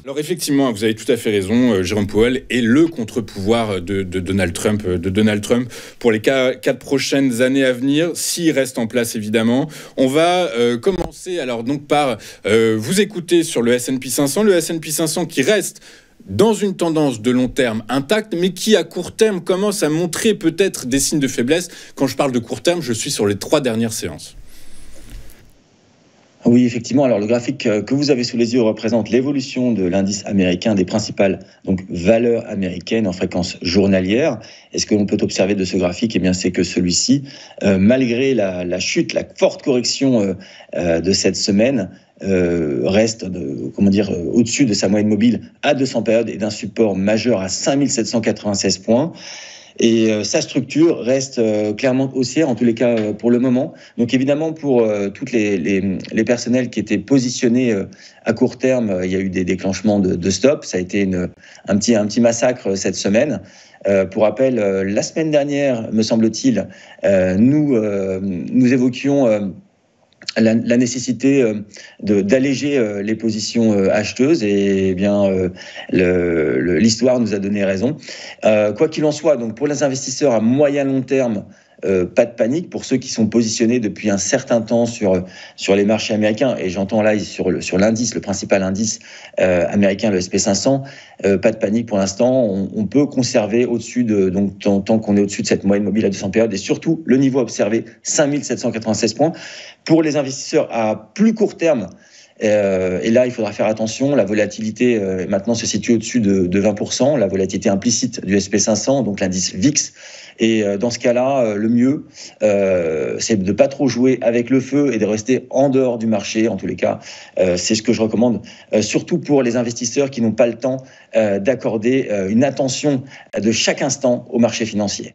Alors effectivement, vous avez tout à fait raison, Jérôme Powell est le contre-pouvoir de Donald Trump, pour les 4 prochaines années à venir, s'il reste en place évidemment. On va commencer alors donc par vous écouter sur le S&P 500, le S&P 500 qui reste dans une tendance de long terme intacte, mais qui à court terme commence à montrer peut-être des signes de faiblesse. Quand je parle de court terme, je suis sur les 3 dernières séances. Oui, effectivement. Alors, le graphique que vous avez sous les yeux représente l'évolution de l'indice américain des principales valeurs américaines en fréquence journalière. Et ce que l'on peut observer de ce graphique, eh bien, c'est que celui-ci, malgré la chute, la forte correction de cette semaine, reste au-dessus de sa moyenne mobile à 200 périodes et d'un support majeur à 5796 points. Et sa structure reste clairement haussière, en tous les cas pour le moment. Donc évidemment, pour toutes les personnels qui étaient positionnés à court terme, il y a eu des déclenchements de stop. Ça a été un petit massacre cette semaine. Pour rappel, la semaine dernière, me semble-t-il, nous évoquions la nécessité d'alléger les positions acheteuses, et bien l'histoire nous a donné raison. Quoi qu'il en soit, donc pour les investisseurs à moyen long terme, pas de panique. Pour ceux qui sont positionnés depuis un certain temps sur les marchés américains, et j'entends là sur l'indice, le principal indice américain, le SP 500, pas de panique pour l'instant. On peut conserver au-dessus donc tant qu'on est au-dessus de cette moyenne mobile à 200 périodes, et surtout le niveau observé, 5796 points. Pour les investisseurs à plus court terme, et là, il faudra faire attention. La volatilité maintenant se situe au-dessus de 20%, la volatilité implicite du SP 500, donc l'indice VIX. Et dans ce cas-là, le mieux, c'est de ne pas trop jouer avec le feu et de rester en dehors du marché. En tous les cas, c'est ce que je recommande, surtout pour les investisseurs qui n'ont pas le temps d'accorder une attention de chaque instant au marché financier.